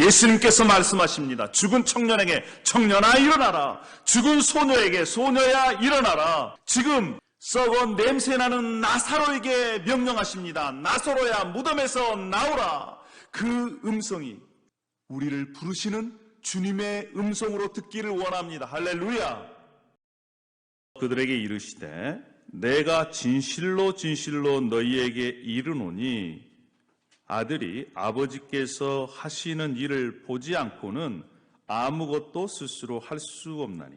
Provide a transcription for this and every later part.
예수님께서 말씀하십니다. 죽은 청년에게 청년아 일어나라. 죽은 소녀에게 소녀야 일어나라. 지금 썩어 냄새나는 나사로에게 명령하십니다. 나사로야 무덤에서 나오라. 그 음성이 우리를 부르시는 주님의 음성으로 듣기를 원합니다. 할렐루야. 그들에게 이르시되 내가 진실로 진실로 너희에게 이르노니 아들이 아버지께서 하시는 일을 보지 않고는 아무것도 스스로 할 수 없나니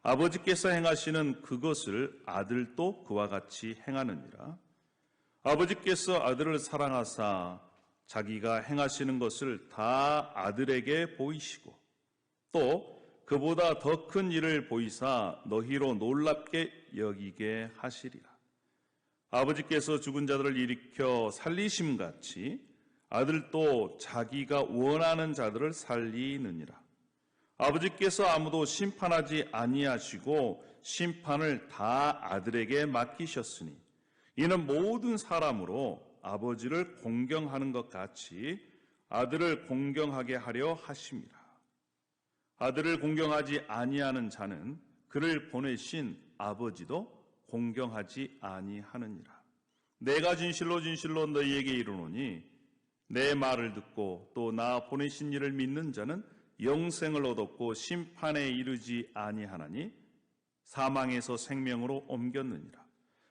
아버지께서 행하시는 그것을 아들도 그와 같이 행하느니라. 아버지께서 아들을 사랑하사 자기가 행하시는 것을 다 아들에게 보이시고 또 그보다 더 큰 일을 보이사 너희로 놀랍게 여기게 하시리라. 아버지께서 죽은 자들을 일으켜 살리심같이 아들도 자기가 원하는 자들을 살리느니라. 아버지께서 아무도 심판하지 아니하시고 심판을 다 아들에게 맡기셨으니 이는 모든 사람으로 아버지를 공경하는 것 같이 아들을 공경하게 하려 하심이라. 아들을 공경하지 아니하는 자는 그를 보내신 아버지도 공경하지 아니하느니라. 내가 진실로 진실로 너희에게 이르노니 내 말을 듣고 또 나 보내신 이를 믿는 자는 영생을 얻었고 심판에 이르지 아니하나니 사망에서 생명으로 옮겼느니라.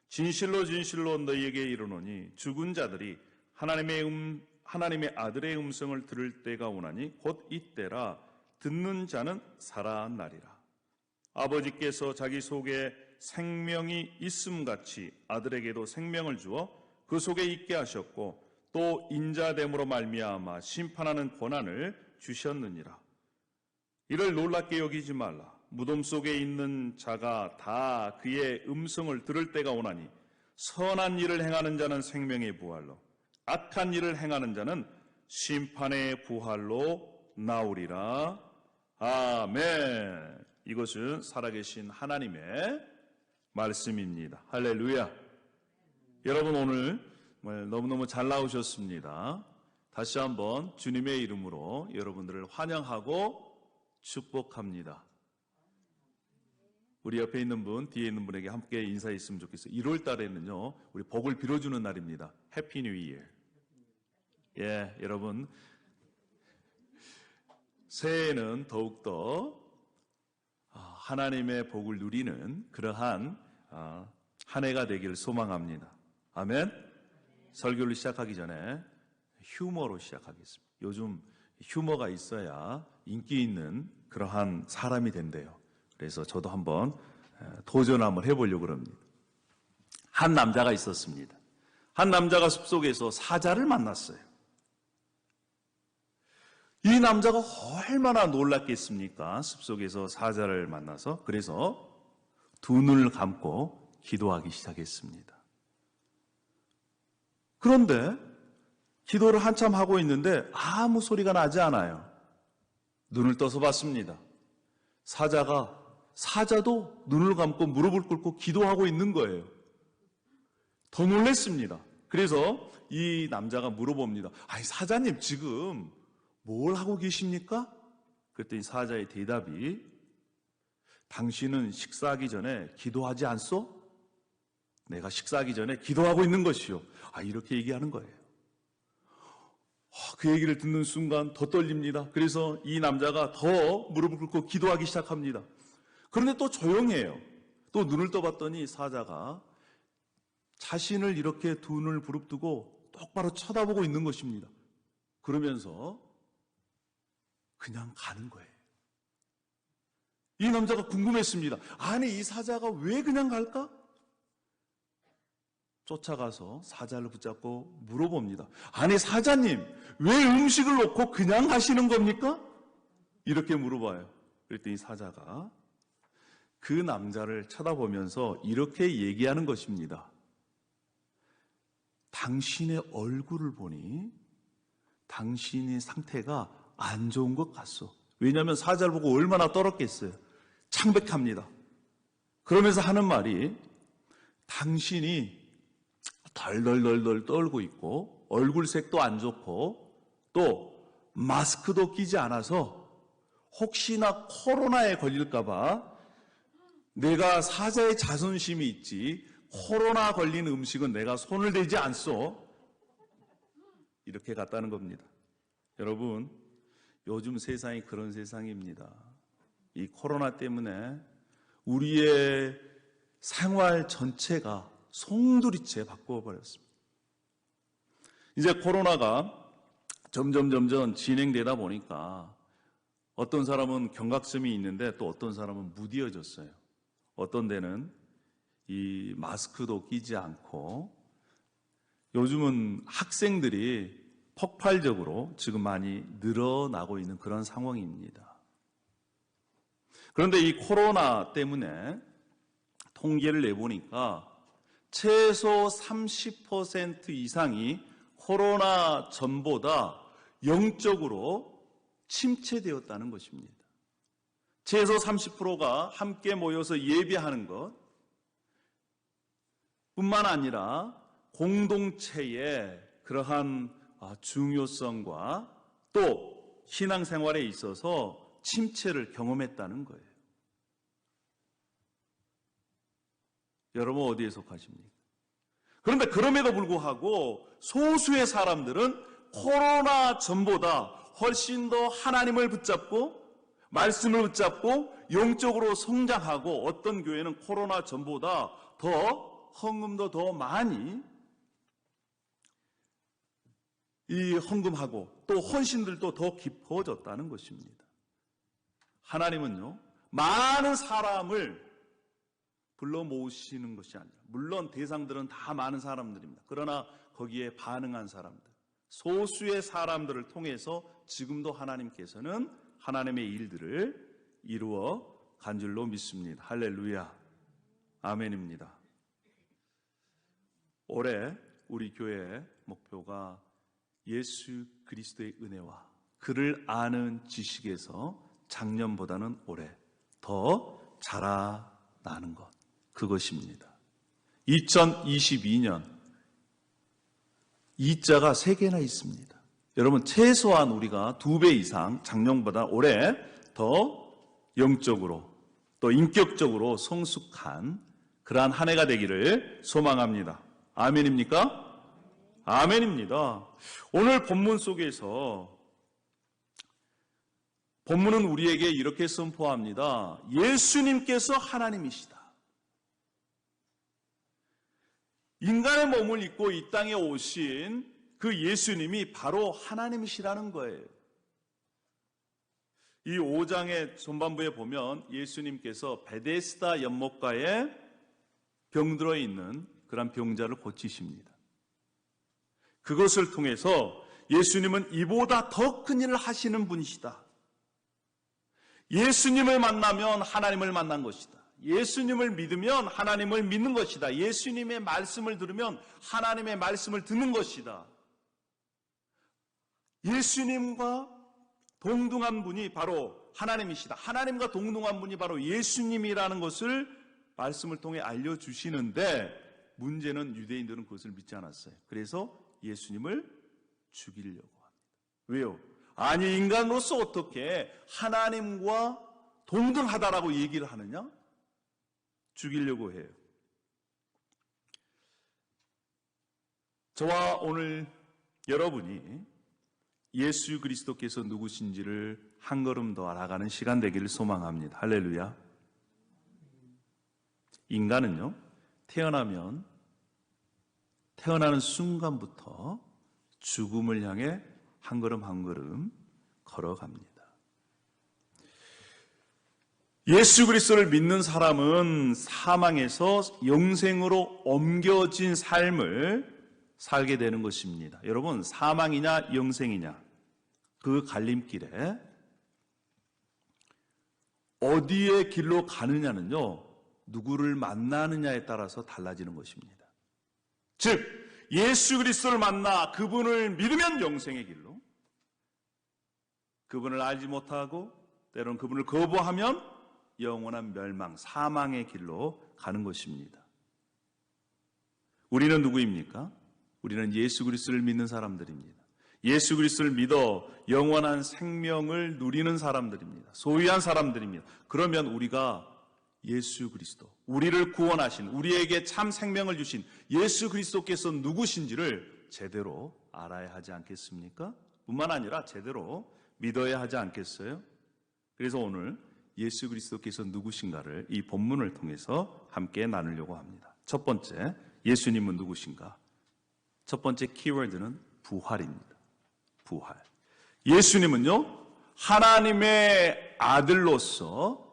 진실로 진실로 너희에게 이르노니 죽은 자들이 하나님의 아들의 음성을 들을 때가 오나니 곧 이때라. 듣는 자는 살아나리라. 아버지께서 자기 속에 생명이 있음같이 아들에게도 생명을 주어 그 속에 있게 하셨고 또 인자됨으로 말미암아 심판하는 권한을 주셨느니라. 이를 놀랍게 여기지 말라. 무덤 속에 있는 자가 다 그의 음성을 들을 때가 오나니 선한 일을 행하는 자는 생명의 부활로 악한 일을 행하는 자는 심판의 부활로 나오리라. 아멘. 이것은 살아계신 하나님의 말씀입니다. 할렐루야. 여러분 오늘 너무너무 잘 나오셨습니다. 다시 한번 주님의 이름으로 여러분들을 환영하고 축복합니다. 우리 옆에 있는 분, 뒤에 있는 분에게 함께 인사했으면 좋겠어요. 1월 달에는요, 우리 복을 빌어주는 날입니다. 해피 뉴 이어. 예, 여러분 새해에는 더욱더 하나님의 복을 누리는 그러한 한 해가 되기를 소망합니다. 아멘. 설교를 시작하기 전에 휴머로 시작하겠습니다. 요즘 휴머가 있어야 인기 있는 그러한 사람이 된대요. 그래서 저도 한번 도전 한번 해보려고 합니다. 한 남자가 있었습니다. 한 남자가 숲속에서 사자를 만났어요. 이 남자가 얼마나 놀랐겠습니까? 숲속에서 사자를 만나서. 그래서 두 눈을 감고 기도하기 시작했습니다. 그런데 기도를 한참 하고 있는데 아무 소리가 나지 않아요. 눈을 떠서 봤습니다. 사자도 눈을 감고 무릎을 꿇고 기도하고 있는 거예요. 더 놀랐습니다. 그래서 이 남자가 물어봅니다. 아니 사자님 지금 뭘 하고 계십니까? 그랬더니 사자의 대답이 당신은 식사하기 전에 기도하지 않소? 내가 식사하기 전에 기도하고 있는 것이요. 이렇게 얘기하는 거예요. 그 얘기를 듣는 순간 더 떨립니다. 그래서 이 남자가 더 무릎을 꿇고 기도하기 시작합니다. 그런데 또 조용해요. 또 눈을 떠봤더니 사자가 자신을 이렇게 두 눈을 부릅뜨고 똑바로 쳐다보고 있는 것입니다. 그러면서 그냥 가는 거예요. 이 남자가 궁금했습니다. 아니 이 사자가 왜 그냥 갈까? 쫓아가서 사자를 붙잡고 물어봅니다. 아니 사자님 왜 음식을 놓고 그냥 가시는 겁니까? 이렇게 물어봐요. 그랬더니 사자가 그 남자를 쳐다보면서 이렇게 얘기하는 것입니다. 당신의 얼굴을 보니 당신의 상태가 안 좋은 것 같소. 왜냐하면 사자를 보고 얼마나 떨었겠어요. 창백합니다. 그러면서 하는 말이 당신이 덜덜덜덜 떨고 있고 얼굴색도 안 좋고 또 마스크도 끼지 않아서 혹시나 코로나에 걸릴까봐 내가 사자의 자존심이 있지 코로나 걸린 음식은 내가 손을 대지 않소. 이렇게 갔다는 겁니다. 여러분, 요즘 세상이 그런 세상입니다. 이 코로나 때문에 우리의 생활 전체가 송두리째 바꿔버렸습니다. 이제 코로나가 점점 진행되다 보니까 어떤 사람은 경각심이 있는데 또 어떤 사람은 무디어졌어요. 어떤 데는 이 마스크도 끼지 않고 요즘은 학생들이 폭발적으로 지금 많이 늘어나고 있는 그런 상황입니다. 그런데 이 코로나 때문에 통계를 내보니까 최소 30% 이상이 코로나 전보다 영적으로 침체되었다는 것입니다. 최소 30%가 함께 모여서 예배하는 것 뿐만 아니라 공동체의 그러한 중요성과 또 신앙생활에 있어서 침체를 경험했다는 거예요. 여러분 어디에 속하십니까? 그런데 그럼에도 불구하고 소수의 사람들은 코로나 전보다 훨씬 더 하나님을 붙잡고 말씀을 붙잡고 영적으로 성장하고 어떤 교회는 코로나 전보다 더 헌금도 더 많이 이 헌금하고 또 헌신들도 더 깊어졌다는 것입니다. 하나님은요, 많은 사람을 불러 모으시는 것이 아니라, 물론 대상들은 다 많은 사람들입니다. 그러나 거기에 반응한 사람들, 소수의 사람들을 통해서 지금도 하나님께서는 하나님의 일들을 이루어 간 줄로 믿습니다. 할렐루야. 아멘입니다. 올해 우리 교회의 목표가 예수 그리스도의 은혜와 그를 아는 지식에서 작년보다는 올해 더 자라나는 것, 그것입니다. 2022년 이자가 3개나 있습니다. 여러분 최소한 우리가 2배 이상 작년보다 올해 더 영적으로 또 인격적으로 성숙한 그러한 한 해가 되기를 소망합니다. 아멘입니까? 아멘입니다. 오늘 본문 속에서 본문은 우리에게 이렇게 선포합니다. 예수님께서 하나님이시다. 인간의 몸을 입고 이 땅에 오신 그 예수님이 바로 하나님이시라는 거예요. 이 5장의 전반부에 보면 예수님께서 베데스다 연못가에 병들어 있는 그런 병자를 고치십니다. 그것을 통해서 예수님은 이보다 더 큰 일을 하시는 분이시다. 예수님을 만나면 하나님을 만난 것이다. 예수님을 믿으면 하나님을 믿는 것이다. 예수님의 말씀을 들으면 하나님의 말씀을 듣는 것이다. 예수님과 동등한 분이 바로 하나님이시다. 하나님과 동등한 분이 바로 예수님이라는 것을 말씀을 통해 알려주시는데 문제는 유대인들은 그것을 믿지 않았어요. 그래서 예수님을 죽이려고 합니다. 왜요? 아니 인간으로서 어떻게 하나님과 동등하다라고 얘기를 하느냐? 죽이려고 해요. 저와 오늘 여러분이 예수 그리스도께서 누구신지를 한 걸음 더 알아가는 시간 되기를 소망합니다. 할렐루야. 인간은요, 태어나는 순간부터 죽음을 향해 한 걸음 한 걸음 걸어갑니다. 예수 그리스도를 믿는 사람은 사망에서 영생으로 옮겨진 삶을 살게 되는 것입니다. 여러분, 사망이냐 영생이냐 그 갈림길에 어디의 길로 가느냐는요, 누구를 만나느냐에 따라서 달라지는 것입니다. 즉 예수 그리스도를 만나 그분을 믿으면 영생의 길로, 그분을 알지 못하고 때로는 그분을 거부하면 영원한 멸망, 사망의 길로 가는 것입니다. 우리는 누구입니까? 우리는 예수 그리스도를 믿는 사람들입니다. 예수 그리스도를 믿어 영원한 생명을 누리는 사람들입니다. 소유한 사람들입니다. 그러면 우리가 예수 그리스도, 우리를 구원하신, 우리에게 참 생명을 주신 예수 그리스도께서 누구신지를 제대로 알아야 하지 않겠습니까? 뿐만 아니라 제대로 믿어야 하지 않겠어요? 그래서 오늘 예수 그리스도께서 누구신가를 이 본문을 통해서 함께 나누려고 합니다. 첫 번째, 예수님은 누구신가? 첫 번째 키워드는 부활입니다. 부활. 예수님은요, 하나님의 아들로서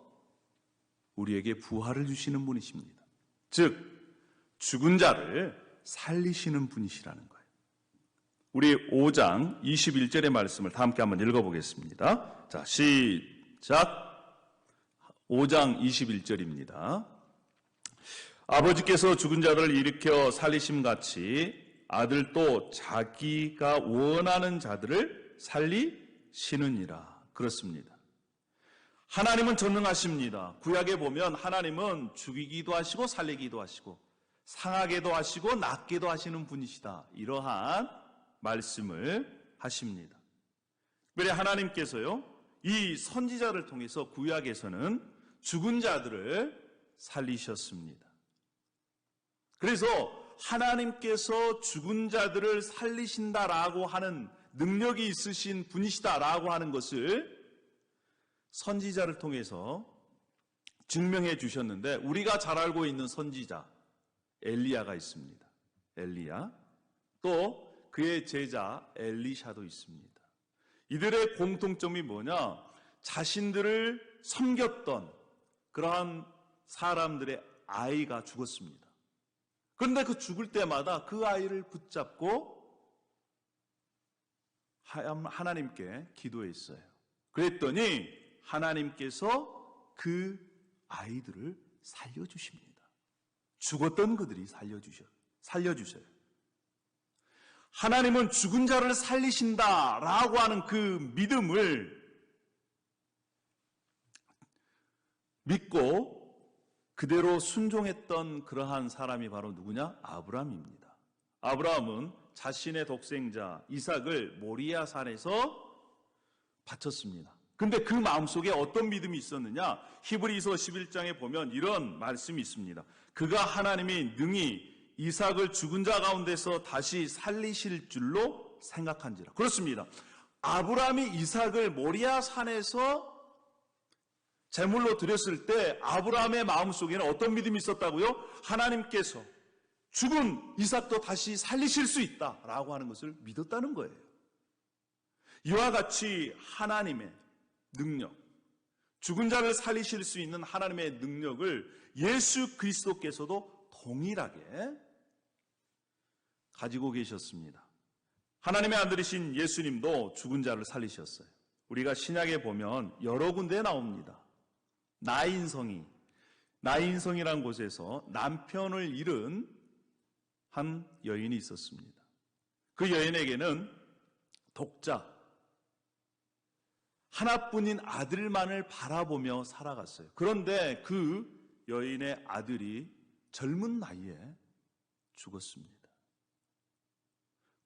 우리에게 부활을 주시는 분이십니다. 즉, 죽은 자를 살리시는 분이시라는 거예요. 우리 5장 21절의 말씀을 다 함께 한번 읽어보겠습니다. 자, 시작. 5장 21절입니다. 아버지께서 죽은 자들을 일으켜 살리심같이 아들도 자기가 원하는 자들을 살리시느니라. 그렇습니다. 하나님은 전능하십니다. 구약에 보면 하나님은 죽이기도 하시고 살리기도 하시고 상하게도 하시고 낫게도 하시는 분이시다. 이러한 말씀을 하십니다. 그래 하나님께서요, 이 선지자를 통해서 구약에서는 죽은 자들을 살리셨습니다. 그래서 하나님께서 죽은 자들을 살리신다라고 하는 능력이 있으신 분이시다라고 하는 것을 선지자를 통해서 증명해 주셨는데, 우리가 잘 알고 있는 선지자 엘리야가 있습니다. 엘리야, 또 그의 제자 엘리샤도 있습니다. 이들의 공통점이 뭐냐? 자신들을 섬겼던 그러한 사람들의 아이가 죽었습니다. 그런데 그 죽을 때마다 그 아이를 붙잡고 하나님께 기도했어요. 그랬더니 하나님께서 그 아이들을 살려주십니다. 죽었던 그들이 살려주셔요. 하나님은 죽은 자를 살리신다라고 하는 그 믿음을 믿고 그대로 순종했던 그러한 사람이 바로 누구냐? 아브라함입니다. 아브라함은 자신의 독생자 이삭을 모리아 산에서 바쳤습니다. 근데 그 마음속에 어떤 믿음이 있었느냐? 히브리서 11장에 보면 이런 말씀이 있습니다. 그가 하나님이 능히 이삭을 죽은 자 가운데서 다시 살리실 줄로 생각한지라. 그렇습니다. 아브라함이 이삭을 모리아 산에서 제물로 드렸을 때 아브라함의 마음속에는 어떤 믿음이 있었다고요? 하나님께서 죽은 이삭도 다시 살리실 수 있다라고 하는 것을 믿었다는 거예요. 이와 같이 하나님의 능력, 죽은 자를 살리실 수 있는 하나님의 능력을 예수 그리스도께서도 동일하게 가지고 계셨습니다. 하나님의 아들이신 예수님도 죽은 자를 살리셨어요. 우리가 신약에 보면 여러 군데 나옵니다. 나인성이라는 곳에서 남편을 잃은 한 여인이 있었습니다. 그 여인에게는 독자, 하나뿐인 아들만을 바라보며 살아갔어요. 그런데 그 여인의 아들이 젊은 나이에 죽었습니다.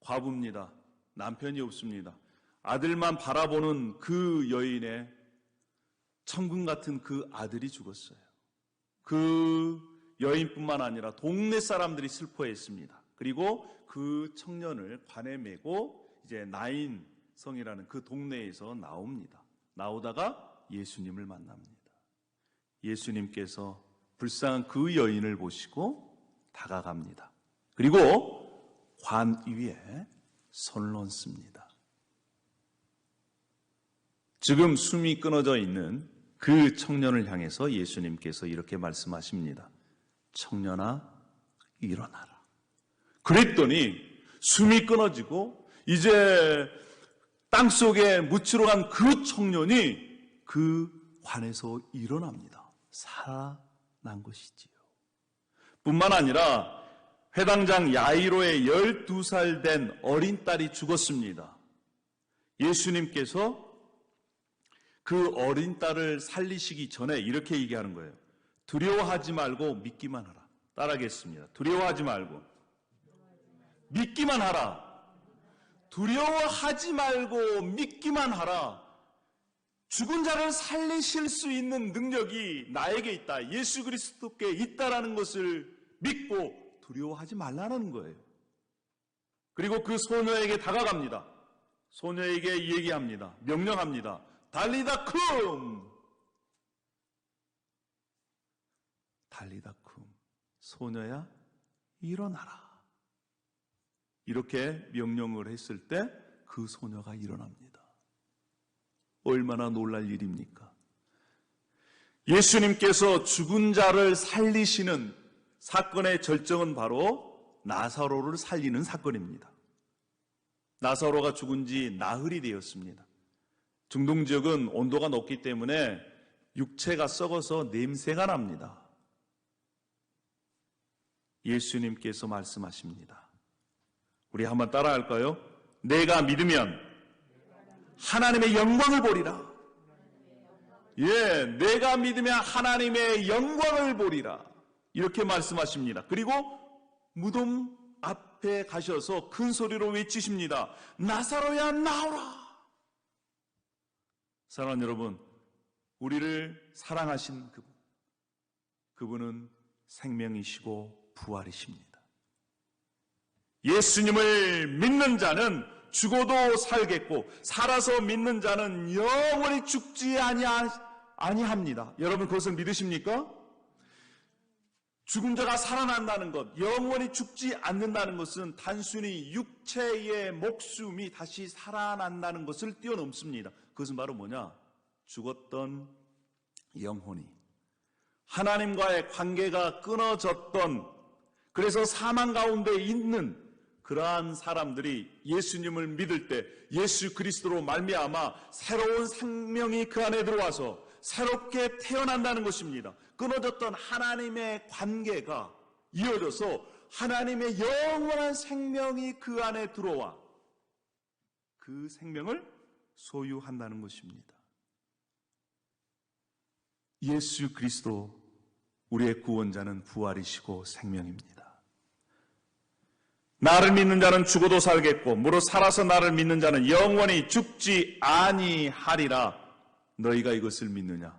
과부입니다. 남편이 없습니다. 아들만 바라보는 그 여인의 천금 같은 그 아들이 죽었어요. 그 여인뿐만 아니라 동네 사람들이 슬퍼했습니다. 그리고 그 청년을 관에 메고 이제 나인성이라는 그 동네에서 나옵니다. 나오다가 예수님을 만납니다. 예수님께서 불쌍한 그 여인을 보시고 다가갑니다. 그리고 관 위에 손을 얹습니다. 지금 숨이 끊어져 있는 그 청년을 향해서 예수님께서 이렇게 말씀하십니다. 청년아, 일어나라. 그랬더니 숨이 끊어지고 이제 땅속에 묻히러 간 그 청년이 그 관에서 일어납니다. 살아난 것이지요. 뿐만 아니라 회당장 야이로의 12살 된 어린 딸이 죽었습니다. 예수님께서 그 어린 딸을 살리시기 전에 이렇게 얘기하는 거예요. 두려워하지 말고 믿기만 하라. 따라하겠습니다. 두려워하지 말고 믿기만 하라. 두려워하지 말고 믿기만 하라. 죽은 자를 살리실 수 있는 능력이 나에게 있다. 예수 그리스도께 있다라는 것을 믿고 두려워하지 말라는 거예요. 그리고 그 소녀에게 다가갑니다. 소녀에게 얘기합니다. 명령합니다. 달리다 쿰! 달리다 쿰. 소녀야, 일어나라. 이렇게 명령을 했을 때 그 소녀가 일어납니다. 얼마나 놀랄 일입니까? 예수님께서 죽은 자를 살리시는 사건의 절정은 바로 나사로를 살리는 사건입니다. 나사로가 죽은 지 나흘이 되었습니다. 중동 지역은 온도가 높기 때문에 육체가 썩어서 냄새가 납니다. 예수님께서 말씀하십니다. 우리 한번 따라할까요? 내가 믿으면 하나님의 영광을 보리라. 예, 내가 믿으면 하나님의 영광을 보리라. 이렇게 말씀하십니다. 그리고 무덤 앞에 가셔서 큰 소리로 외치십니다. 나사로야, 나오라. 사랑하는 여러분, 우리를 사랑하신 그분은 생명이시고 부활이십니다. 예수님을 믿는 자는 죽어도 살겠고 살아서 믿는 자는 영원히 죽지 아니합니다. 여러분 그것을 믿으십니까? 죽은 자가 살아난다는 것, 영원히 죽지 않는다는 것은 단순히 육체의 목숨이 다시 살아난다는 것을 뛰어넘습니다. 그것은 바로 뭐냐? 죽었던 영혼이 하나님과의 관계가 끊어졌던, 그래서 사망 가운데 있는 그러한 사람들이 예수님을 믿을 때 예수 그리스도로 말미암아 새로운 생명이 그 안에 들어와서 새롭게 태어난다는 것입니다. 끊어졌던 하나님의 관계가 이어져서 하나님의 영원한 생명이 그 안에 들어와 그 생명을 소유한다는 것입니다. 예수 그리스도 우리의 구원자는 부활이시고 생명입니다. 나를 믿는 자는 죽어도 살겠고 무릇 살아서 나를 믿는 자는 영원히 죽지 아니하리라. 너희가 이것을 믿느냐?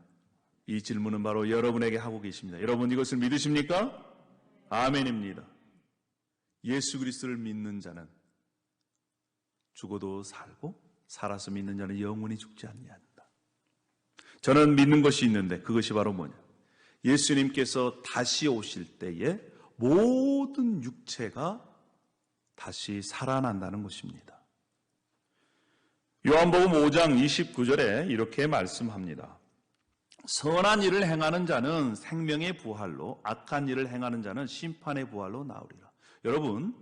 이 질문은 바로 여러분에게 하고 계십니다. 여러분 이것을 믿으십니까? 아멘입니다. 예수 그리스도를 믿는 자는 죽어도 살고 살아서 믿는 자는 영원히 죽지 아니한다. 저는 믿는 것이 있는데 그것이 바로 뭐냐? 예수님께서 다시 오실 때에 모든 육체가 다시 살아난다는 것입니다. 요한복음 5장 29절에 이렇게 말씀합니다. 선한 일을 행하는 자는 생명의 부활로, 악한 일을 행하는 자는 심판의 부활로 나오리라. 여러분,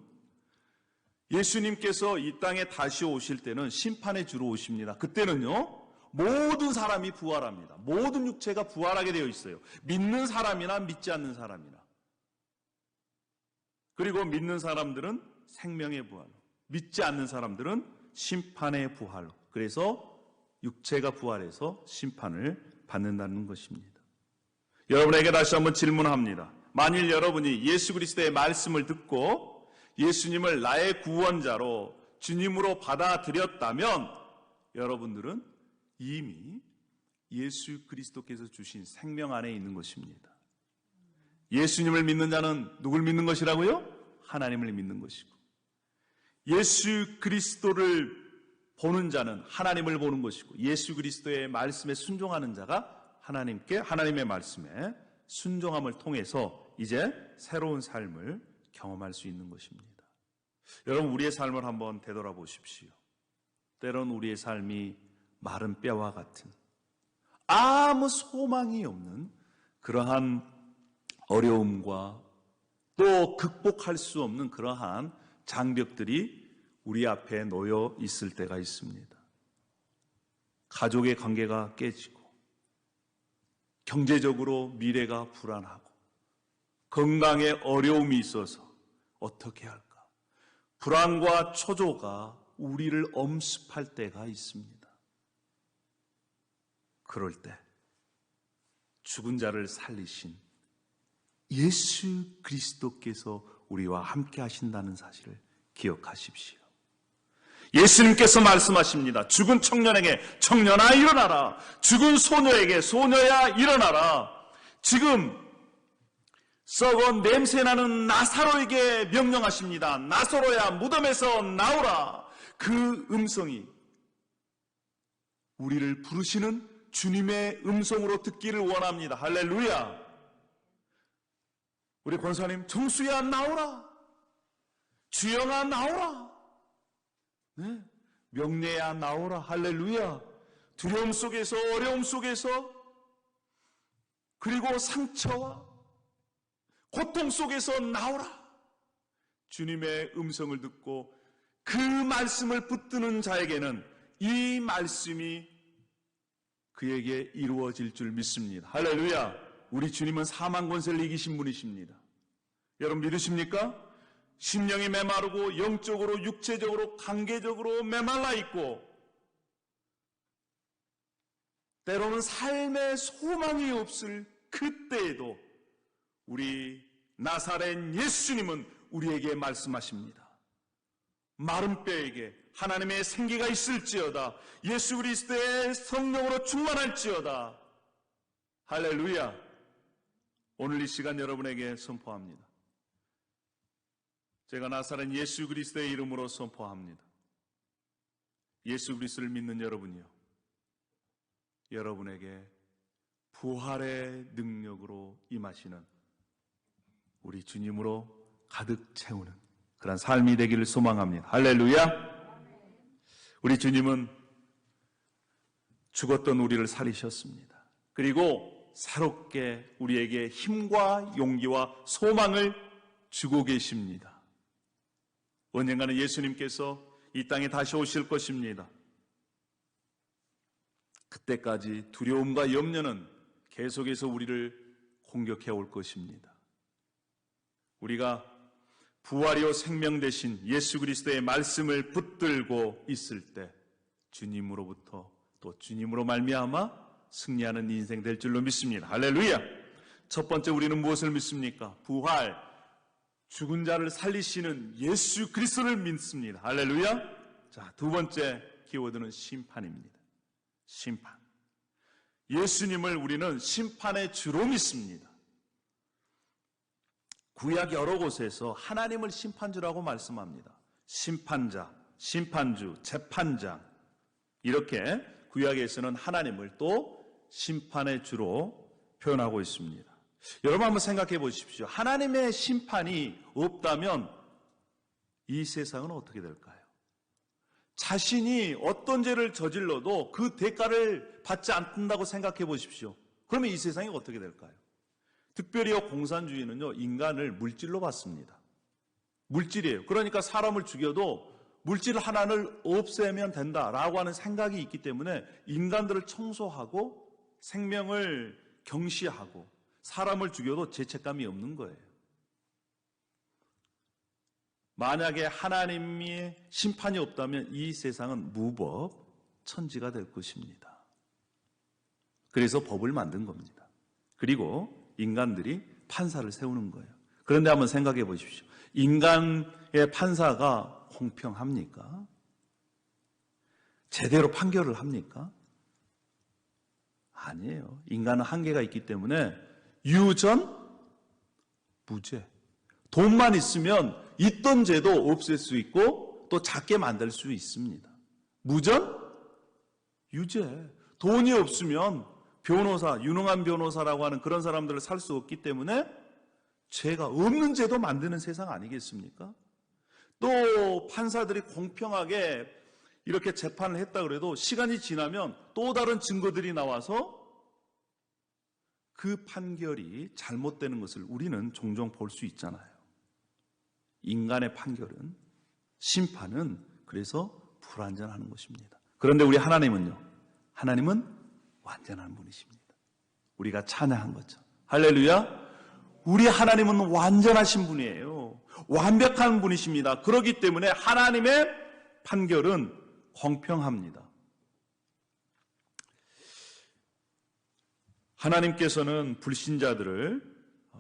예수님께서 이 땅에 다시 오실 때는 심판의 주로 오십니다. 그때는요, 모든 사람이 부활합니다. 모든 육체가 부활하게 되어 있어요. 믿는 사람이나 믿지 않는 사람이나. 그리고 믿는 사람들은 생명의 부활로, 믿지 않는 사람들은 심판의 부활로. 그래서 육체가 부활해서 심판을 받는다는 것입니다. 여러분에게 다시 한번 질문합니다. 만일 여러분이 예수 그리스도의 말씀을 듣고 예수님을 나의 구원자로 주님으로 받아들였다면 여러분들은 이미 예수 그리스도께서 주신 생명 안에 있는 것입니다. 예수님을 믿는 자는 누굴 믿는 것이라고요? 하나님을 믿는 것이고, 예수 그리스도를 보는 자는 하나님을 보는 것이고, 예수 그리스도의 말씀에 순종하는 자가 하나님의 말씀에 순종함을 통해서 이제 새로운 삶을 경험할 수 있는 것입니다. 여러분, 우리의 삶을 한번 되돌아보십시오. 때론 우리의 삶이 마른 뼈와 같은 아무 소망이 없는 그러한 어려움과 또 극복할 수 없는 그러한 장벽들이 우리 앞에 놓여 있을 때가 있습니다. 가족의 관계가 깨지고, 경제적으로 미래가 불안하고, 건강에 어려움이 있어서 어떻게 할까? 불안과 초조가 우리를 엄습할 때가 있습니다. 그럴 때 죽은 자를 살리신 예수 그리스도께서 우리와 함께 하신다는 사실을 기억하십시오. 예수님께서 말씀하십니다. 죽은 청년에게 청년아 일어나라. 죽은 소녀에게 소녀야 일어나라. 지금 썩어 냄새나는 나사로에게 명령하십니다. 나사로야 무덤에서 나오라. 그 음성이 우리를 부르시는 주님의 음성으로 듣기를 원합니다. 할렐루야. 우리 권사님, 정수야 나오라. 주영아 나오라. 네. 명례야 나오라. 할렐루야. 두려움 속에서, 어려움 속에서, 그리고 상처와 고통 속에서 나오라. 주님의 음성을 듣고 그 말씀을 붙드는 자에게는 이 말씀이 그에게 이루어질 줄 믿습니다. 할렐루야. 우리 주님은 사망 권세를 이기신 분이십니다. 여러분 믿으십니까? 심령이 메마르고 영적으로 육체적으로 관계적으로 메말라 있고 때로는 삶의 소망이 없을 그때에도 우리 나사렛 예수님은 우리에게 말씀하십니다. 마른 뼈에게 하나님의 생기가 있을지어다. 예수 그리스도의 성령으로 충만할지어다. 할렐루야. 오늘 이 시간 여러분에게 선포합니다. 제가 나사렛 예수 그리스도의 이름으로 선포합니다. 예수 그리스도를 믿는 여러분이요, 여러분에게 부활의 능력으로 임하시는 우리 주님으로 가득 채우는 그런 삶이 되기를 소망합니다. 할렐루야. 우리 주님은 죽었던 우리를 살리셨습니다. 그리고 새롭게 우리에게 힘과 용기와 소망을 주고 계십니다. 언젠가는 예수님께서 이 땅에 다시 오실 것입니다. 그때까지 두려움과 염려는 계속해서 우리를 공격해 올 것입니다. 우리가 부활이요 생명 되신 예수 그리스도의 말씀을 붙들고 있을 때 주님으로부터 또 주님으로 말미암아 승리하는 인생 될 줄로 믿습니다. 할렐루야. 첫 번째 우리는 무엇을 믿습니까? 부활, 죽은 자를 살리시는 예수 그리스도를 믿습니다. 할렐루야. 자, 두 번째 키워드는 심판입니다. 심판. 예수님을 우리는 심판의 주로 믿습니다. 구약 여러 곳에서 하나님을 심판주라고 말씀합니다. 심판자, 심판주, 재판장, 이렇게 구약에서는 하나님을 또 심판의 주로 표현하고 있습니다. 여러분 한번 생각해 보십시오. 하나님의 심판이 없다면 이 세상은 어떻게 될까요? 자신이 어떤 죄를 저질러도 그 대가를 받지 않는다고 생각해 보십시오. 그러면 이 세상이 어떻게 될까요? 특별히 공산주의는요, 인간을 물질로 봤습니다. 물질이에요. 그러니까 사람을 죽여도 물질 하나를 없애면 된다라고 하는 생각이 있기 때문에 인간들을 청소하고 생명을 경시하고 사람을 죽여도 죄책감이 없는 거예요. 만약에 하나님의 심판이 없다면 이 세상은 무법, 천지가 될 것입니다. 그래서 법을 만든 겁니다. 그리고 인간들이 판사를 세우는 거예요. 그런데 한번 생각해 보십시오. 인간의 판사가 공평합니까? 제대로 판결을 합니까? 아니에요. 인간은 한계가 있기 때문에 유전, 무죄. 돈만 있으면 있던 죄도 없앨 수 있고 또 작게 만들 수 있습니다. 무전, 유죄. 돈이 없으면 변호사, 유능한 변호사라고 하는 그런 사람들을 살 수 없기 때문에 죄가 없는 죄도 만드는 세상 아니겠습니까? 또 판사들이 공평하게 이렇게 재판을 했다 그래도 시간이 지나면 또 다른 증거들이 나와서 그 판결이 잘못되는 것을 우리는 종종 볼 수 있잖아요. 인간의 판결은, 심판은 그래서 불완전하는 것입니다. 그런데 우리 하나님은요, 하나님은 완전한 분이십니다. 우리가 찬양한 거죠. 할렐루야. 우리 하나님은 완전하신 분이에요. 완벽한 분이십니다. 그렇기 때문에 하나님의 판결은 공평합니다. 하나님께서는 불신자들을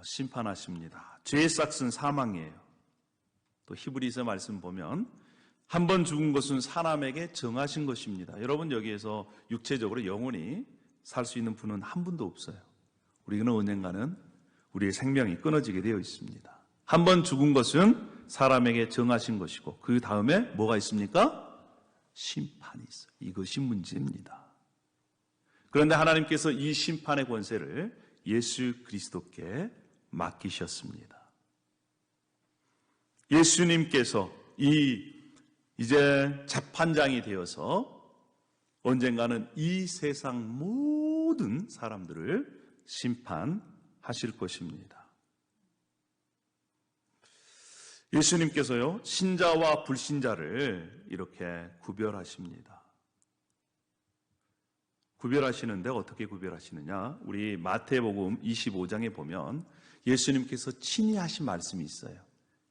심판하십니다. 죄의 싹은 사망이에요. 또 히브리서 말씀 보면 한 번 죽은 것은 사람에게 정하신 것입니다. 여러분, 여기에서 육체적으로 영원히 살 수 있는 분은 한 분도 없어요. 우리는 언젠가는 우리의 생명이 끊어지게 되어 있습니다. 한 번 죽은 것은 사람에게 정하신 것이고, 그 다음에 뭐가 있습니까? 심판이 있어요. 이것이 문제입니다. 그런데 하나님께서 이 심판의 권세를 예수 그리스도께 맡기셨습니다. 예수님께서 이제 재판장이 되어서 언젠가는 이 세상 모든 사람들을 심판하실 것입니다. 예수님께서요, 신자와 불신자를 이렇게 구별하십니다. 구별하시는데 어떻게 구별하시느냐? 우리 마태복음 25장에 보면 예수님께서 친히 하신 말씀이 있어요.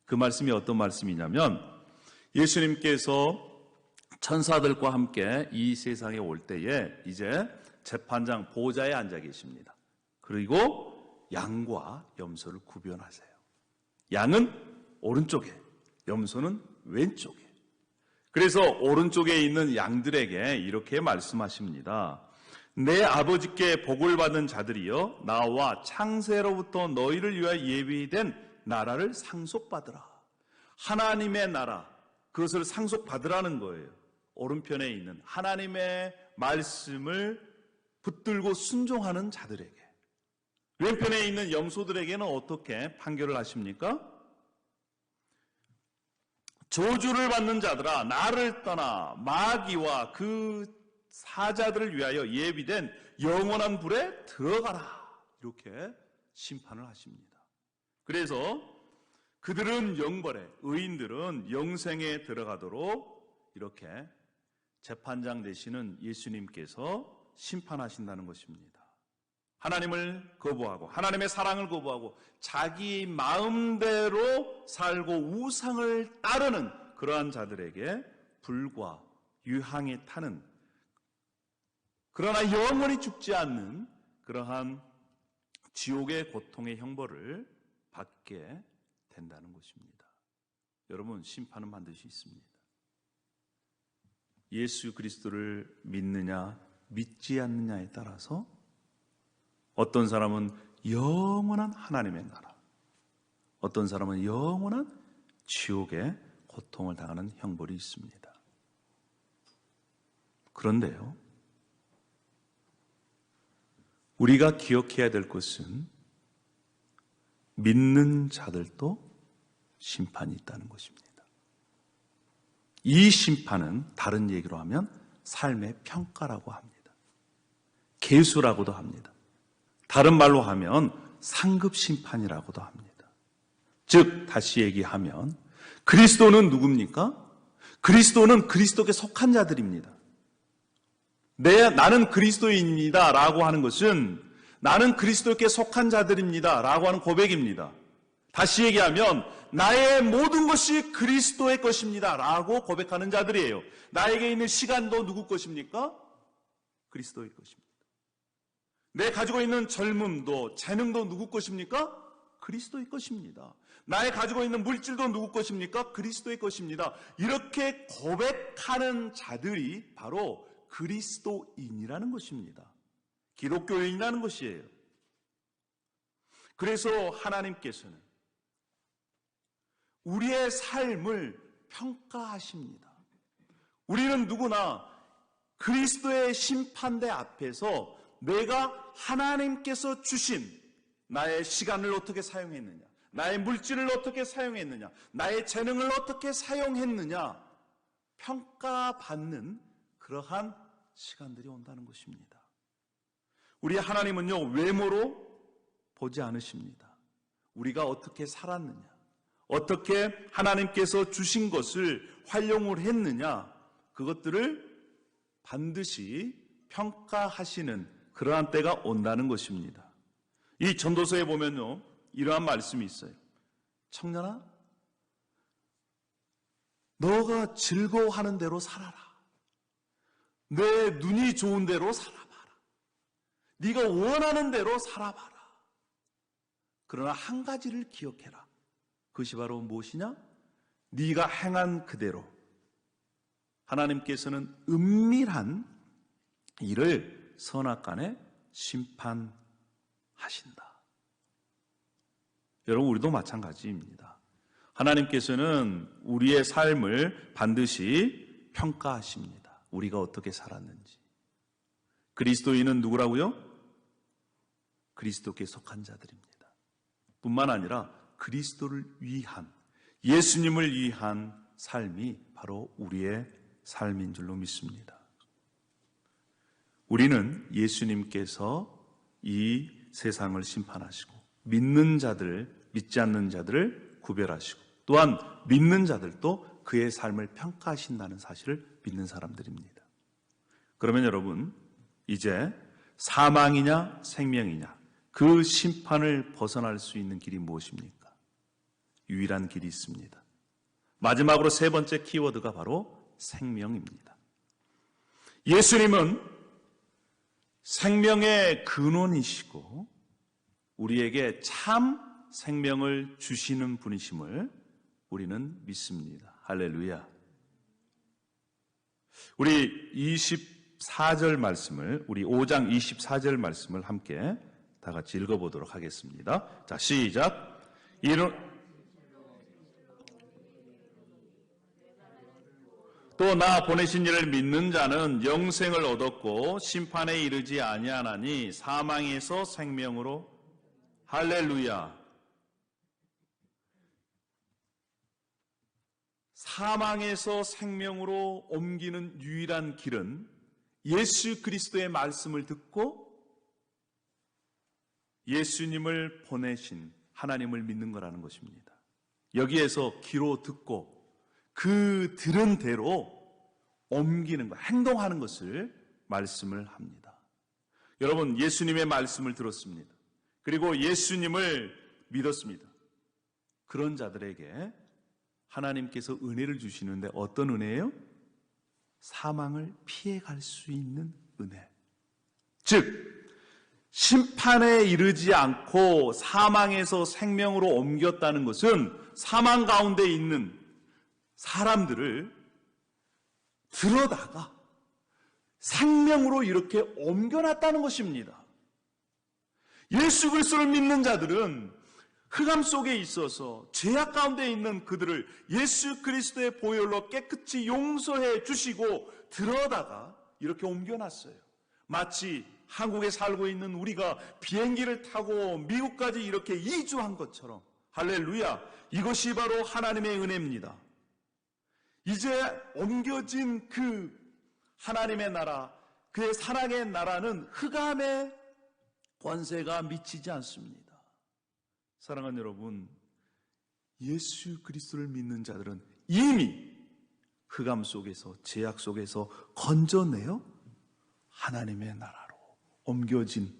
그 말씀이 어떤 말씀이냐면, 예수님께서 천사들과 함께 이 세상에 올 때에 이제 재판장 보좌에 앉아 계십니다. 그리고 양과 염소를 구별하세요. 양은 오른쪽에, 염소는 왼쪽에. 그래서 오른쪽에 있는 양들에게 이렇게 말씀하십니다. 내 아버지께 복을 받은 자들이여, 나와 창세로부터 너희를 위하여 예비된 나라를 상속받으라. 하나님의 나라, 그것을 상속받으라는 거예요. 오른편에 있는 하나님의 말씀을 붙들고 순종하는 자들에게. 왼편에 있는 염소들에게는 어떻게 판결을 하십니까? 저주를 받는 자들아, 나를 떠나 마귀와 그 사자들을 위하여 예비된 영원한 불에 들어가라. 이렇게 심판을 하십니다. 그래서 그들은 영벌에, 의인들은 영생에 들어가도록 이렇게 재판장 되시는 예수님께서 심판하신다는 것입니다. 하나님을 거부하고 하나님의 사랑을 거부하고 자기 마음대로 살고 우상을 따르는 그러한 자들에게 불과 유황에 타는, 그러나 영원히 죽지 않는 그러한 지옥의 고통의 형벌을 받게 된다는 것입니다. 여러분, 심판은 반드시 있습니다. 예수 그리스도를 믿느냐 믿지 않느냐에 따라서 어떤 사람은 영원한 하나님의 나라, 어떤 사람은 영원한 지옥의 고통을 당하는 형벌이 있습니다. 그런데요, 우리가 기억해야 될 것은 믿는 자들도 심판이 있다는 것입니다. 이 심판은 다른 얘기로 하면 삶의 평가라고 합니다. 계수라고도 합니다. 다른 말로 하면 상급 심판이라고도 합니다. 즉, 다시 얘기하면 그리스도는 누굽니까? 그리스도는 그리스도께 속한 자들입니다. 나는 그리스도인입니다 라고 하는 것은 나는 그리스도께 속한 자들입니다 라고 하는 고백입니다. 다시 얘기하면 나의 모든 것이 그리스도의 것입니다 라고 고백하는 자들이에요. 나에게 있는 시간도 누구 것입니까? 그리스도의 것입니다. 내 가지고 있는 젊음도 재능도 누구 것입니까? 그리스도의 것입니다. 나의 가지고 있는 물질도 누구 것입니까? 그리스도의 것입니다. 이렇게 고백하는 자들이 바로 그리스도인이라는 것입니다. 기독교인이라는 것이에요. 그래서 하나님께서는 우리의 삶을 평가하십니다. 우리는 누구나 그리스도의 심판대 앞에서 내가 하나님께서 주신 나의 시간을 어떻게 사용했느냐, 나의 물질을 어떻게 사용했느냐, 나의 재능을 어떻게 사용했느냐 평가받는 그러한 시간들이 온다는 것입니다. 우리 하나님은요, 외모로 보지 않으십니다. 우리가 어떻게 살았느냐, 어떻게 하나님께서 주신 것을 활용을 했느냐, 그것들을 반드시 평가하시는 그러한 때가 온다는 것입니다. 이 전도서에 보면요, 이러한 말씀이 있어요. 청년아, 너가 즐거워하는 대로 살아라. 내 눈이 좋은 대로 살아봐라. 네가 원하는 대로 살아봐라. 그러나 한 가지를 기억해라. 그것이 바로 무엇이냐? 네가 행한 그대로 하나님께서는 은밀한 일을 선악간에 심판하신다. 여러분, 우리도 마찬가지입니다. 하나님께서는 우리의 삶을 반드시 평가하십니다. 우리가 어떻게 살았는지. 그리스도인은 누구라고요? 그리스도께 속한 자들입니다. 뿐만 아니라 그리스도를 위한, 예수님을 위한 삶이 바로 우리의 삶인 줄로 믿습니다. 우리는 예수님께서 이 세상을 심판하시고 믿는 자들, 믿지 않는 자들을 구별하시고 또한 믿는 자들도 그의 삶을 평가하신다는 사실을 믿는 사람들입니다. 그러면 여러분, 이제 사망이냐 생명이냐 그 심판을 벗어날 수 있는 길이 무엇입니까? 유일한 길이 있습니다. 마지막으로 세 번째 키워드가 바로 생명입니다. 예수님은 생명의 근원이시고 우리에게 참 생명을 주시는 분이심을 우리는 믿습니다. 할렐루야. 우리 24절 말씀을, 우리 5장 24절 말씀을 함께 다 같이 읽어보도록 하겠습니다. 자, 시작. 또 나 보내신 이를 믿는 자는 영생을 얻었고 심판에 이르지 아니하나니 사망에서 생명으로. 할렐루야. 사망에서 생명으로 옮기는 유일한 길은 예수 그리스도의 말씀을 듣고 예수님을 보내신 하나님을 믿는 거라는 것입니다. 여기에서 귀로 듣고 그 들은 대로 옮기는 것, 행동하는 것을 말씀을 합니다. 여러분, 예수님의 말씀을 들었습니다. 그리고 예수님을 믿었습니다. 그런 자들에게 하나님께서 은혜를 주시는데 어떤 은혜예요? 사망을 피해갈 수 있는 은혜. 즉 심판에 이르지 않고 사망에서 생명으로 옮겼다는 것은 사망 가운데 있는 사람들을 들어다가 생명으로 이렇게 옮겨놨다는 것입니다. 예수 그리스도를 믿는 자들은 흑암 속에 있어서 죄악 가운데 있는 그들을 예수 그리스도의 보혈로 깨끗이 용서해 주시고 들어다가 이렇게 옮겨놨어요. 마치 한국에 살고 있는 우리가 비행기를 타고 미국까지 이렇게 이주한 것처럼. 할렐루야. 이것이 바로 하나님의 은혜입니다. 이제 옮겨진 그 하나님의 나라, 그의 사랑의 나라는 흑암의 권세가 미치지 않습니다. 사랑하는 여러분, 예수 그리스도를 믿는 자들은 이미 흑암 속에서, 죄악 속에서 건져내어 하나님의 나라로 옮겨진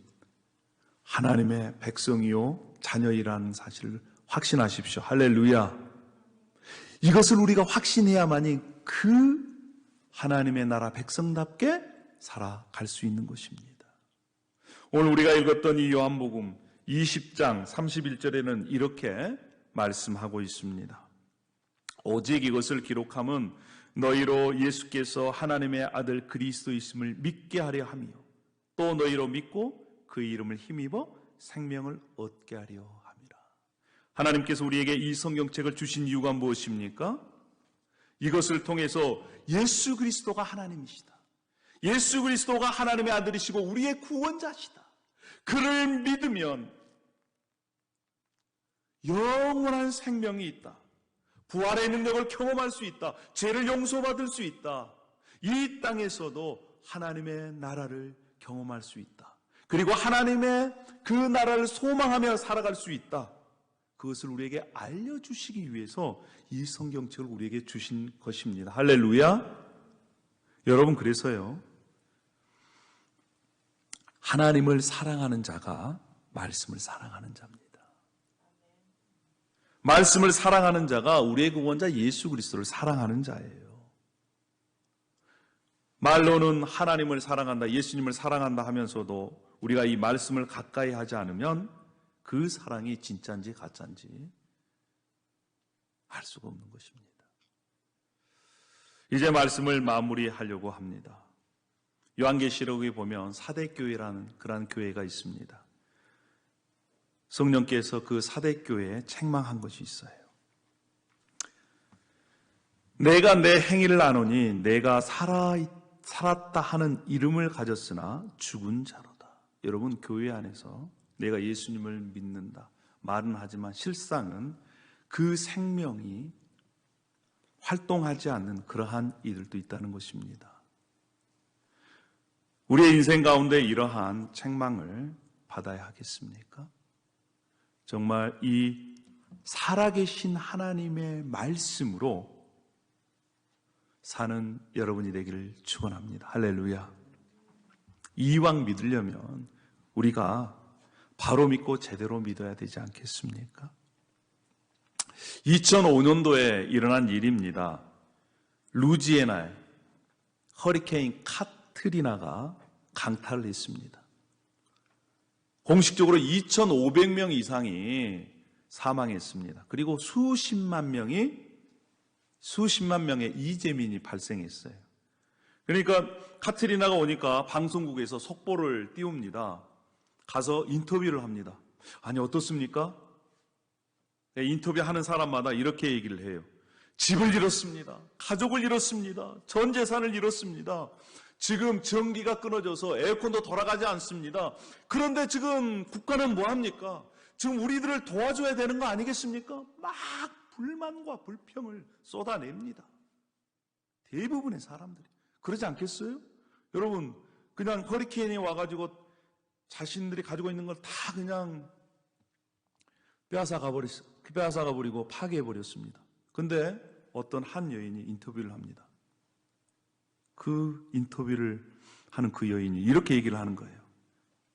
하나님의 백성이요 자녀이라는 사실을 확신하십시오. 할렐루야. 이것을 우리가 확신해야만이 그 하나님의 나라 백성답게 살아갈 수 있는 것입니다. 오늘 우리가 읽었던 이 요한복음 20장 31절에는 이렇게 말씀하고 있습니다. 오직 이것을 기록함은 너희로 예수께서 하나님의 아들 그리스도이심을 믿게 하려 함이요 또 너희로 믿고 그 이름을 힘입어 생명을 얻게 하려 함이라. 하나님께서 우리에게 이 성경책을 주신 이유가 무엇입니까? 이것을 통해서 예수 그리스도가 하나님이시다, 예수 그리스도가 하나님의 아들이시고 우리의 구원자시다, 그를 믿으면 영원한 생명이 있다, 부활의 능력을 경험할 수 있다, 죄를 용서받을 수 있다, 이 땅에서도 하나님의 나라를 경험할 수 있다, 그리고 하나님의 그 나라를 소망하며 살아갈 수 있다, 그것을 우리에게 알려주시기 위해서 이 성경책을 우리에게 주신 것입니다. 할렐루야. 여러분, 그래서요, 하나님을 사랑하는 자가 말씀을 사랑하는 자입니다. 말씀을 사랑하는 자가 우리의 구원자 예수 그리스도를 사랑하는 자예요. 말로는 하나님을 사랑한다, 예수님을 사랑한다 하면서도 우리가 이 말씀을 가까이 하지 않으면 그 사랑이 진짜인지 가짜인지 알 수가 없는 것입니다. 이제 말씀을 마무리하려고 합니다. 요한계시록에 보면 사대교회라는 그러한 교회가 있습니다. 성령께서 그 사대교회에 책망한 것이 있어요. 내가 내 행위를 아노니 내가 살았다 하는 이름을 가졌으나 죽은 자로다. 여러분, 교회 안에서 내가 예수님을 믿는다 말은 하지만 실상은 그 생명이 활동하지 않는 그러한 이들도 있다는 것입니다. 우리의 인생 가운데 이러한 책망을 받아야 하겠습니까? 정말 이 살아계신 하나님의 말씀으로 사는 여러분이 되기를 축원합니다. 할렐루야. 이왕 믿으려면 우리가 바로 믿고 제대로 믿어야 되지 않겠습니까? 2005년도에 일어난 일입니다. 루지애나에 허리케인 카트리나가 강타를 했습니다. 공식적으로 2,500명 이상이 사망했습니다. 그리고 수십만 명의 이재민이 발생했어요. 그러니까 카트리나가 오니까 방송국에서 속보를 띄웁니다. 가서 인터뷰를 합니다. 아니, 어떻습니까? 인터뷰하는 사람마다 이렇게 얘기를 해요. 집을 잃었습니다. 가족을 잃었습니다. 전 재산을 잃었습니다. 지금 전기가 끊어져서 에어컨도 돌아가지 않습니다. 그런데 지금 국가는 뭐합니까? 지금 우리들을 도와줘야 되는 거 아니겠습니까? 막 불만과 불평을 쏟아냅니다. 대부분의 사람들이. 그러지 않겠어요? 여러분, 그냥 허리케인이 와가지고 자신들이 가지고 있는 걸 다 그냥 빼앗아가버리고 파괴해버렸습니다. 근데 어떤 한 여인이 인터뷰를 합니다. 그 인터뷰를 하는 그 여인이 이렇게 얘기를 하는 거예요.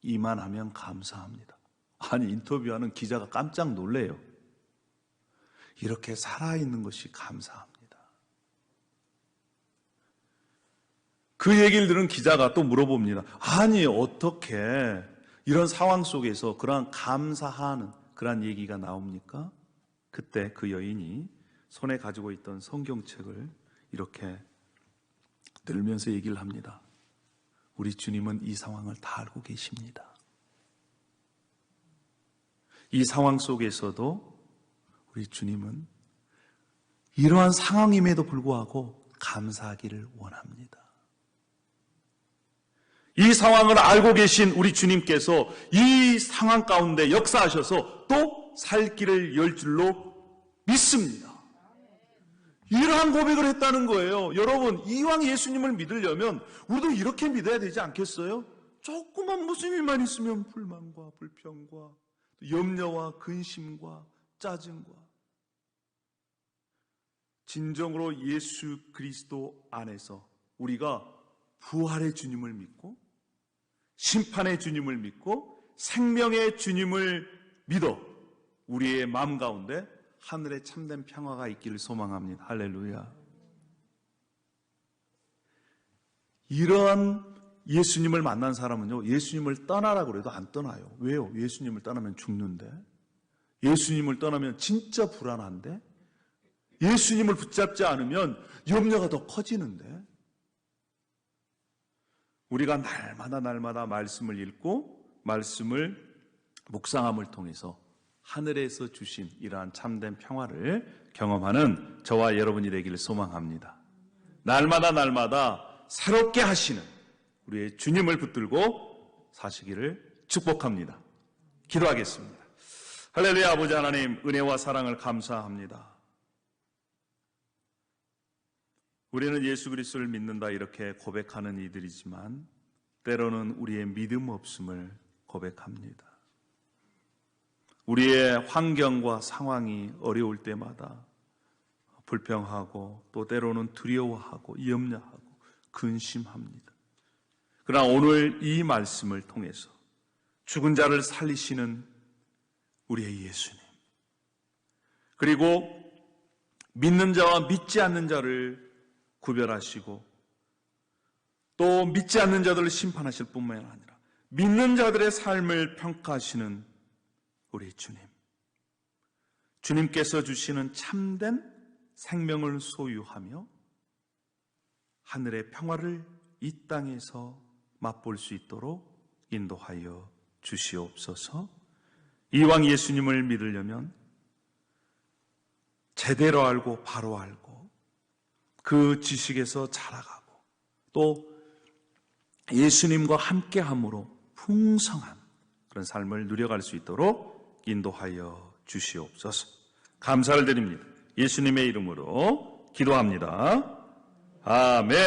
이만하면 감사합니다. 아니, 인터뷰하는 기자가 깜짝 놀래요. 이렇게 살아있는 것이 감사합니다. 그 얘기를 들은 기자가 또 물어봅니다. 아니, 어떻게 이런 상황 속에서 그러한 감사하는 그러한 얘기가 나옵니까? 그때 그 여인이 손에 가지고 있던 성경책을 이렇게 들면서 얘기를 합니다. 우리 주님은 이 상황을 다 알고 계십니다. 이 상황 속에서도 우리 주님은 이러한 상황임에도 불구하고 감사하기를 원합니다. 이 상황을 알고 계신 우리 주님께서 이 상황 가운데 역사하셔서 또 살 길을 열 줄로 믿습니다. 이러한 고백을 했다는 거예요. 여러분, 이왕 예수님을 믿으려면 우리도 이렇게 믿어야 되지 않겠어요? 조그만 무슨 일만 있으면 불만과 불평과 염려와 근심과 짜증과, 진정으로 예수 그리스도 안에서 우리가 부활의 주님을 믿고 심판의 주님을 믿고 생명의 주님을 믿어 우리의 마음 가운데 하늘의 참된 평화가 있기를 소망합니다. 할렐루야. 이러한 예수님을 만난 사람은요, 예수님을 떠나라고 그래도 안 떠나요. 왜요? 예수님을 떠나면 죽는데, 예수님을 떠나면 진짜 불안한데, 예수님을 붙잡지 않으면 염려가 더 커지는데, 우리가 날마다 말씀을 읽고 말씀을 묵상함을 통해서 하늘에서 주신 이러한 참된 평화를 경험하는 저와 여러분이 되기를 소망합니다. 날마다 새롭게 하시는 우리의 주님을 붙들고 사시기를 축복합니다. 기도하겠습니다. 할렐루야. 아버지 하나님, 은혜와 사랑을 감사합니다. 우리는 예수 그리스도를 믿는다 이렇게 고백하는 이들이지만 때로는 우리의 믿음 없음을 고백합니다. 우리의 환경과 상황이 어려울 때마다 불평하고 또 때로는 두려워하고 염려하고 근심합니다. 그러나 오늘 이 말씀을 통해서 죽은 자를 살리시는 우리의 예수님, 그리고 믿는 자와 믿지 않는 자를 구별하시고 또 믿지 않는 자들을 심판하실 뿐만 아니라 믿는 자들의 삶을 평가하시는 우리 주님, 주님께서 주시는 참된 생명을 소유하며 하늘의 평화를 이 땅에서 맛볼 수 있도록 인도하여 주시옵소서. 이왕 예수님을 믿으려면 제대로 알고 바로 알고 그 지식에서 자라가고 또 예수님과 함께함으로 풍성한 그런 삶을 누려갈 수 있도록 인도하여 주시옵소서. 감사를 드립니다. 예수님의 이름으로 기도합니다. 아멘.